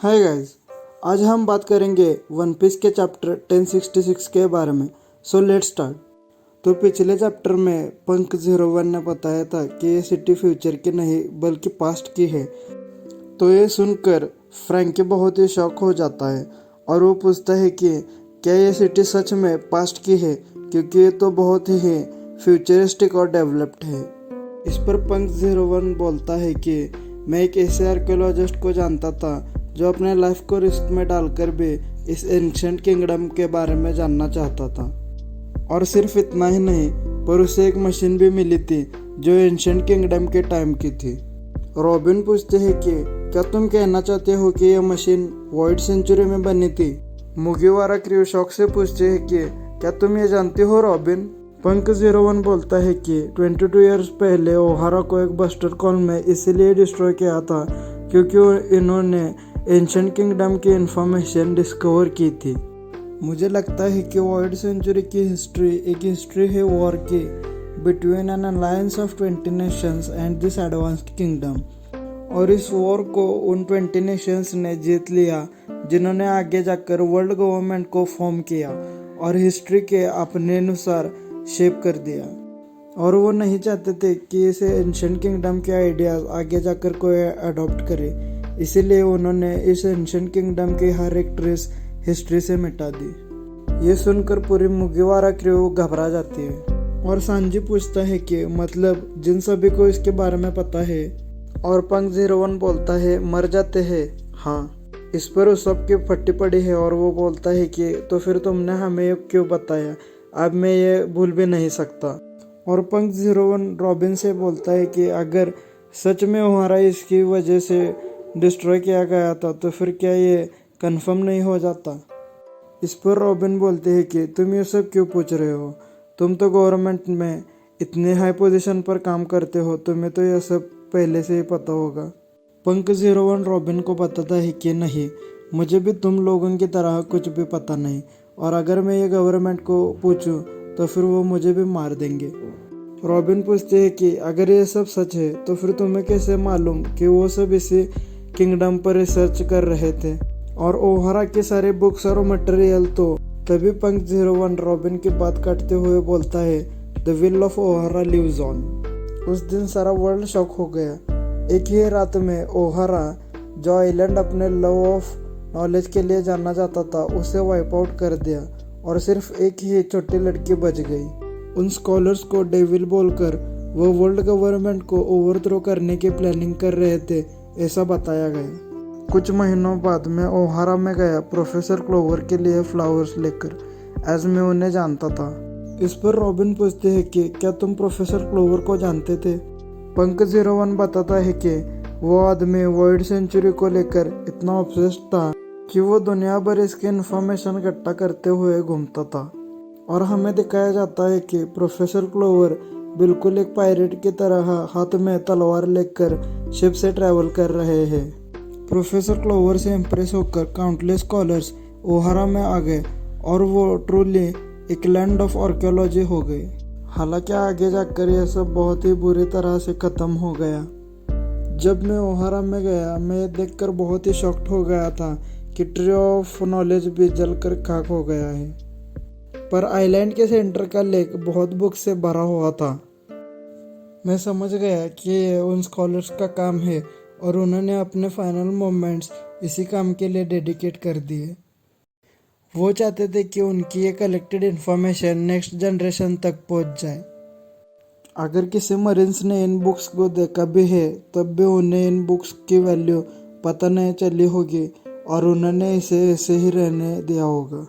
Hi guys, आज हम बात करेंगे वन पीस के चैप्टर 1066 के बारे में। So let's start. तो पिछले चैप्टर में पंक 01 ने बताया था कि ये सिटी फ्यूचर की नहीं बल्कि पास्ट की है। तो ये सुनकर फ्रैंकी बहुत ही शॉक हो जाता है और वो पूछता है कि क्या ये सिटी सच में पास्ट की है, क्योंकि ये तो बहुत ही फ्यूचरिस्टिक और डेवलप्ड है। इस पर पंक 01 बोलता है कि मैं एक ऐसे आर्कियोलॉजिस्ट को जानता था जो अपने लाइफ को रिस्क में डालकर भी इस एंशिएंट किंगडम के बारे में जानना चाहता था। और सिर्फ इतना ही नहीं, पर उसे एक मशीन भी मिली थी जो एंशिएंट किंगडम के टाइम की थी। रॉबिन पूछते हैं कि क्या तुम कहना चाहते हो कि यह मशीन वॉइड सेंचुरी में बनी थी। मुगिवारा क्रू शौक से पूछते हैं कि क्या तुम ये जानते हो रॉबिन। पंक 01 बोलता है कि 22 ईयर्स पहले ओहारा को एक बस्टर कॉल में इसीलिए डिस्ट्रॉय किया था क्योंकि इन्होंने एंशिएंट किंगडम की इंफॉर्मेशन डिस्कवर की थी। मुझे लगता है कि वॉइड सेंचुरी की हिस्ट्री एक हिस्ट्री है वॉर की between N alliance of 20 Nations and this advanced kingdom, और इस वॉर को उन 20 नेशंस ने जीत लिया जिन्होंने आगे जाकर वर्ल्ड गवर्नमेंट को फॉर्म किया और हिस्ट्री के अपने अनुसार शेप कर दिया। और वो नहीं चाहते थे कि इसे एंशिएंट किंगडम के आइडियाज आगे जाकर कोई अडॉप्ट करे, इसीलिए उन्होंने इस एंशिएंट किंगडम की हर एक ट्रेस हिस्ट्री से मिटा दी। ये सुनकर पूरी मुगिवारा क्रू घबरा जाती है और सांजी पूछता है कि मतलब जिन सभी को इसके बारे में पता है। और पंक 01 बोलता है मर जाते हैं। हाँ, इस पर उस सब की फटी पड़ी है और वो बोलता है कि तो फिर तुमने हमें क्यों बताया, अब मैं ये भूल भी नहीं सकता। और पंक 01 रॉबिन से बोलता है कि अगर सच में हमारा इसकी वजह से डिस्ट्रॉय किया गया था तो फिर क्या ये कंफर्म नहीं हो जाता। इस पर रॉबिन बोलते हैं कि तुम ये सब क्यों पूछ रहे हो, तुम तो गवर्नमेंट में इतने हाई पोजीशन पर काम करते हो, तुम्हें तो यह सब पहले से ही पता होगा। पंक 01 रॉबिन को बताता है कि नहीं, मुझे भी तुम लोगों की तरह कुछ भी पता नहीं, और अगर मैं ये गवर्नमेंट को पूछूं तो फिर वो मुझे भी मार देंगे। रॉबिन पूछते हैं कि अगर ये सब सच है तो फिर तुम्हें कैसे मालूम कि वो सब इसी किंगडम पर रिसर्च कर रहे थे और ओहारा के सारे बुक्स और मटेरियल। तो तभी पंक 01 रॉबिन की बात काटते हुए बोलता है the will of Ohara lives on. उस दिन सारा वर्ल्ड शॉक हो गया। एक ही रात में ओहारा, जो आइलैंड अपने लव ऑफ नॉलेज के लिए जाना जाता था, उसे वाइप आउट कर दिया और सिर्फ एक ही छोटी लड़की बच गई। उन स्कॉलर्स को डेविल बोलकर वो वर्ल्ड गवर्नमेंट को ओवरथ्रो करने की प्लानिंग कर रहे थे, ऐसा बताया गया। कुछ महीनों बाद मैं ओहारा में गया प्रोफेसर क्लोवर के लिए फ्लावर्स लेकर, एज मैं उन्हें जानता था। इस पर रॉबिन पूछते हैं कि क्या तुम प्रोफेसर क्लोवर को जानते थे। पंक 01 बताता है कि वो आदमी वॉइड सेंचुरी को लेकर इतना ऑब्सेस्ड था कि वो दुनिया भर इसकी इन्फॉर्मेशन इकट्ठा करते हुए घूमता था। और हमें दिखाया जाता है कि प्रोफेसर क्लोवर बिल्कुल एक पायरेट की तरह हाथ में तलवार लेकर शिप से ट्रैवल कर रहे हैं। प्रोफेसर क्लोवर से इम्प्रेस होकर काउंटलेस स्कॉलर्स ओहारा में आ गए और वो ट्रूली एक लैंड ऑफ आर्कियोलॉजी हो गई। हालांकि आगे जाकर यह सब बहुत ही बुरी तरह से ख़त्म हो गया। जब मैं ओहारा में गया, मैं ये देखकर बहुत ही शॉक्ड हो गया था कि ट्री ऑफ नॉलेज भी जलकर खाक हो गया है। पर आइलैंड के सेंटर का लेक बहुत बुक से भरा हुआ था। मैं समझ गया कि ये उन स्कॉलर्स का काम है और उन्होंने अपने फाइनल मोमेंट्स इसी काम के लिए डेडिकेट कर दिए। वो चाहते थे कि उनकी ये कलेक्टेड इन्फॉर्मेशन नेक्स्ट जनरेशन तक पहुंच जाए। अगर किसी मरीन्स ने इन बुक्स को देखा भी है तब भी उन्हें इन बुक्स की वैल्यू पता नहीं चली होगी और उन्होंने इसे ऐसे ही रहने दिया होगा।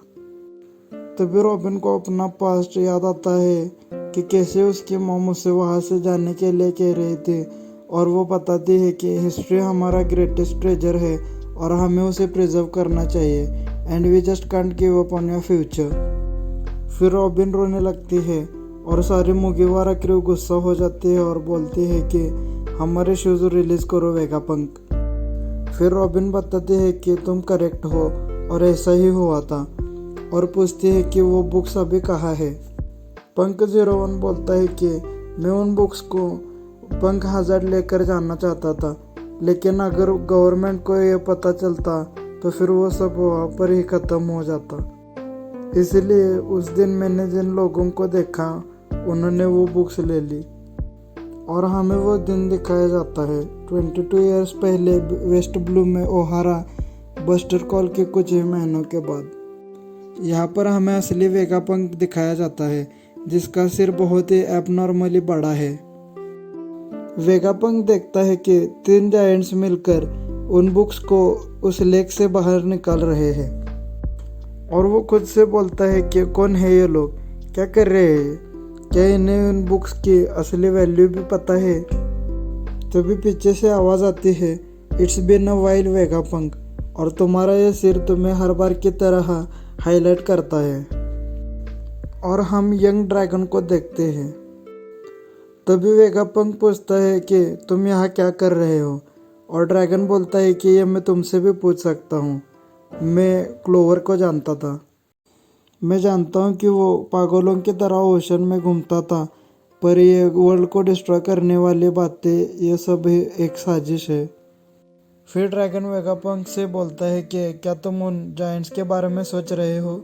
तभी रॉबिन को अपना पास्ट याद आता है कि कैसे उसकी मॉम उसे वहाँ से जाने के लिए कह रही थी, और वो बताती है कि हिस्ट्री हमारा ग्रेटेस्ट ट्रेजर है और हमें उसे प्रिजर्व करना चाहिए, and we just can't give up on your future. फिर रॉबिन रोने लगती है और सारी मुगिवारा क्रू गुस्सा हो जाती है और बोलती है कि हमारे शूज़ रिलीज करो वेगापंक। फिर रॉबिन बताती है कि तुम करेक्ट हो और ऐसा ही हुआ था, और पूछती है कि वो बुक्स अभी कहाँ है। पंक 01 बोलता है कि मैं उन बुक्स को पंक हज़ार्ड लेकर जाना चाहता था, लेकिन अगर गवर्नमेंट को ये पता चलता तो फिर वो सब वहाँ पर ही ख़त्म हो जाता। इसलिए उस दिन मैंने जिन लोगों को देखा उन्होंने वो बुक्स ले ली और हमें वो दिन दिखाया जाता है 22 ईयर्स पहले वेस्ट ब्लू में ओहारा बस्टर कॉल के कुछ ही महीनों के बाद। यहाँ पर हमें असली वेगापंक दिखाया जाता है जिसका सिर बहुत ही एबनॉर्मली बड़ा है। वेगापंक देखता है कि 3 जायंट्स मिलकर उन बुक्स को उस लेक से बाहर निकाल रहे हैं और वो खुद से बोलता है कि कौन है ये लोग, क्या कर रहे हैं, क्या इन्हें उन बुक्स की असली वैल्यू भी पता है। तभी पीछे से आवाज़ आती है, it's been a while Vegapunk, और तुम्हारा ये सिर तुम्हें हर बार की तरह हाईलाइट करता है। और हम यंग ड्रैगन को देखते हैं। तभी वेगापंक पूछता है कि तुम यहाँ क्या कर रहे हो, और ड्रैगन बोलता है कि ये मैं तुमसे भी पूछ सकता हूँ। मैं क्लोवर को जानता था। मैं जानता हूँ कि वो पागलों की तरह ओशन में घूमता था, पर ये वर्ल्ड को डिस्ट्रॉय करने वाली बातें ये सब एक साजिश है। फिर ड्रैगन वेगापंक से बोलता है कि क्या तुम उन जायंट्स के बारे में सोच रहे हो?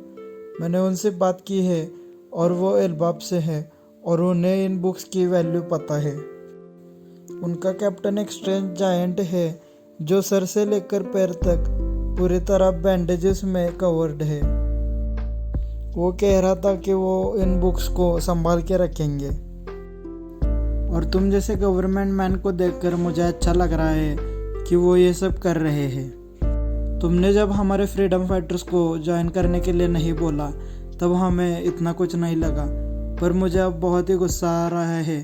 मैंने उनसे बात की है और वो एल्बाब से है और उन्हें इन बुक्स की वैल्यू पता है। उनका कैप्टन एक स्ट्रेंज जायंट है जो सर से लेकर पैर तक पूरी तरह बैंडेजेस में कवर्ड है। वो कह रहा था कि वो इन बुक्स को संभाल के रखेंगे। और तुम जैसे गवर्नमेंट मैन को देखकर मुझे अच्छा लग रहा है कि वो ये सब कर रहे हैं। तुमने जब हमारे फ्रीडम फाइटर्स को ज्वाइन करने के लिए नहीं बोला तब हमें इतना कुछ नहीं लगा, पर मुझे अब बहुत ही गुस्सा आ रहा है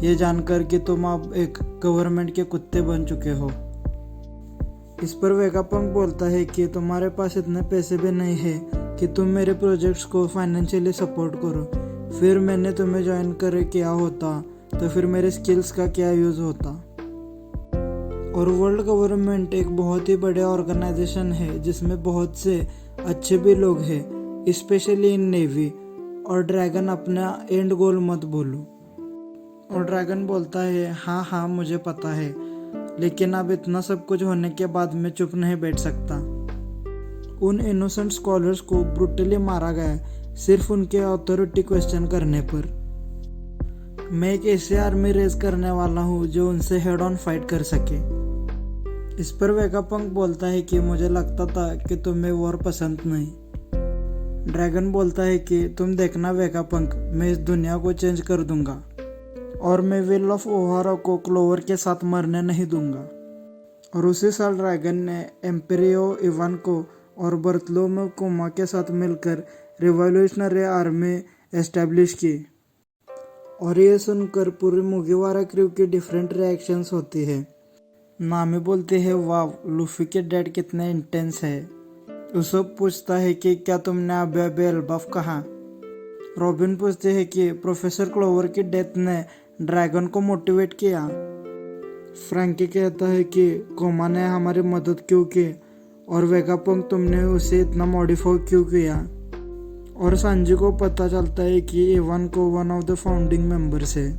ये जानकर कि तुम अब एक गवर्नमेंट के कुत्ते बन चुके हो। इस पर वेगापंक बोलता है कि तुम्हारे पास इतने पैसे भी नहीं है कि तुम मेरे प्रोजेक्ट्स को फाइनेंशियली सपोर्ट करो। फिर मैंने तुम्हें ज्वाइन कर किया होता तो फिर मेरे स्किल्स का क्या यूज़ होता। और वर्ल्ड गवर्नमेंट एक बहुत ही बड़े ऑर्गेनाइजेशन है जिसमें बहुत से अच्छे भी लोग हैं, स्पेशली इन नेवी। और ड्रैगन अपना एंड गोल मत भूलो। और ड्रैगन बोलता है हाँ मुझे पता है, लेकिन अब इतना सब कुछ होने के बाद मैं चुप नहीं बैठ सकता। उन इनोसेंट स्कॉलर्स को ब्रूटली मारा गया सिर्फ उनके अथॉरिटी क्वेश्चन करने पर। मैं एक ऐसी आर्मी रेज करने वाला हूँ जो उनसे हेड ऑन फाइट कर सके। इस पर वेगापंक बोलता है कि मुझे लगता था कि तुम्हें वॉर पसंद नहीं। ड्रैगन बोलता है कि तुम देखना वेगापंक, मैं इस दुनिया को चेंज कर दूंगा और मैं विल ऑफ ओहारा को क्लोवर के साथ मरने नहीं दूंगा। और उसी साल ड्रैगन ने एम्पेरियो इवान को और बर्तलोमेव कोमा के साथ मिलकर रिवॉल्यूशनरी आर्मी एस्टेब्लिश की। और ये सुनकर पूरी मुगिवारा क्रू की डिफरेंट रिएक्शंस होती है। नामी बोलती है वाव, लूफी के डैड कितने इंटेंस है। उसब पूछता है कि क्या तुमने अभी एल्बाफ कहा। रॉबिन पूछते हैं कि प्रोफेसर क्लोवर की डेथ ने ड्रैगन को मोटिवेट किया। फ्रैंकी कहता है कि कोमा ने हमारी मदद क्यों की और वेगापंक तुमने उसे इतना मॉडिफाई क्यों किया। और सांजी को पता चलता है कि इवान को one of the founding members है।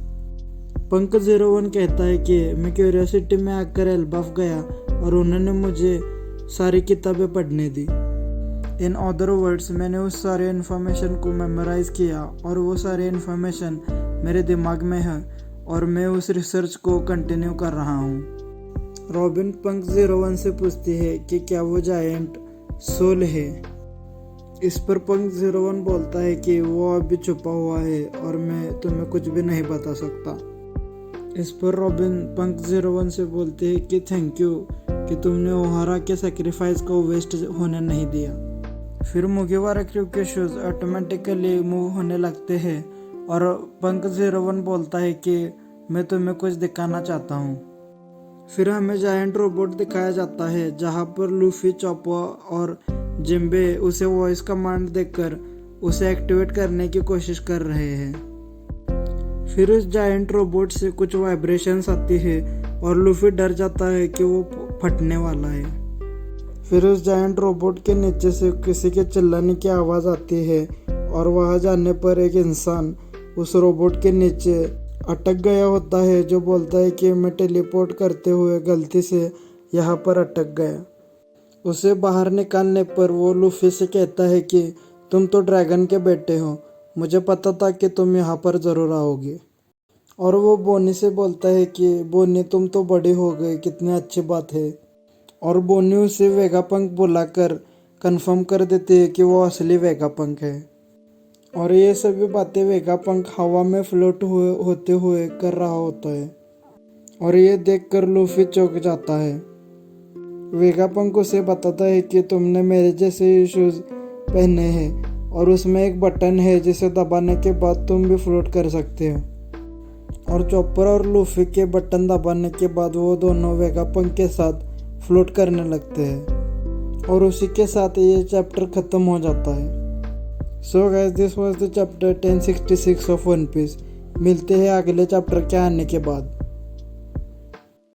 पंक 01 कहता है कि मैं क्यूरियोसिटी में आकर एल्बाफ गया और उन्होंने मुझे सारी किताबें पढ़ने दी। इन अदर वर्ड्स मैंने उस सारे इन्फॉर्मेशन को मेमोराइज किया और वो सारे इन्फॉर्मेशन मेरे दिमाग में है और मैं उस रिसर्च को कंटिन्यू कर रहा हूँ। रॉबिन पंक 01 से पूछती है कि क्या वो जायंट सोल है। इस पर पंक 01 बोलता है कि वो अभी छुपा हुआ है और मैं तुम्हें कुछ भी नहीं बता सकता। इस पर रॉबिन पंक 01 से बोलते हैं कि थैंक यू कि तुमने ओहारा के सेक्रीफाइस को वेस्ट होने नहीं दिया। फिर मुगिवारा क्रू के शूज ऑटोमेटिकली मूव होने लगते हैं और पंक 01 बोलता है कि मैं तुम्हें कुछ दिखाना चाहता हूँ। फिर हमें जायंट रोबोट दिखाया जाता है जहाँ पर लूफी, चॉपो और जिम्बे उसे वॉइस कमांड देकर उसे एक्टिवेट करने की कोशिश कर रहे हैं। फिर उस जायंट रोबोट से कुछ वाइब्रेशंस आती है और लूफी डर जाता है कि वो फटने वाला है। फिर उस जायंट रोबोट के नीचे से किसी के चिल्लाने की आवाज़ आती है और वहां जाने पर एक इंसान उस रोबोट के नीचे अटक गया होता है जो बोलता है कि मैं टेलीपोर्ट करते हुए गलती से यहाँ पर अटक गया। उसे बाहर निकालने पर वो लूफी से कहता है कि तुम तो ड्रैगन के बेटे हो, मुझे पता था कि तुम यहाँ पर ज़रूर आओगे। और वो बोनी से बोलता है कि बोनी तुम तो बड़े हो गए, कितनी अच्छी बात है। और बोनी उसे वेगापंक बुलाकर कंफर्म कर देती है कि वो असली वेगापंक है। और ये सभी बातें वेगापंक हवा में फ्लोट होते हुए कर रहा होता है और ये देखकर लूफी चौंक जाता है। वेगापंक उसे बताता है कि तुमने मेरे जैसे ही शूज पहने हैं और उसमें एक बटन है जिसे दबाने के बाद तुम भी फ्लोट कर सकते हो। और चॉपर और लूफी के बटन दबाने के बाद वो दोनों वेगापंक के साथ फ्लोट करने लगते हैं और उसी के साथ ये चैप्टर ख़त्म हो जाता है। So guys, this was the chapter 1066 of One Piece. मिलते हैं अगले चैप्टर के आने के बाद।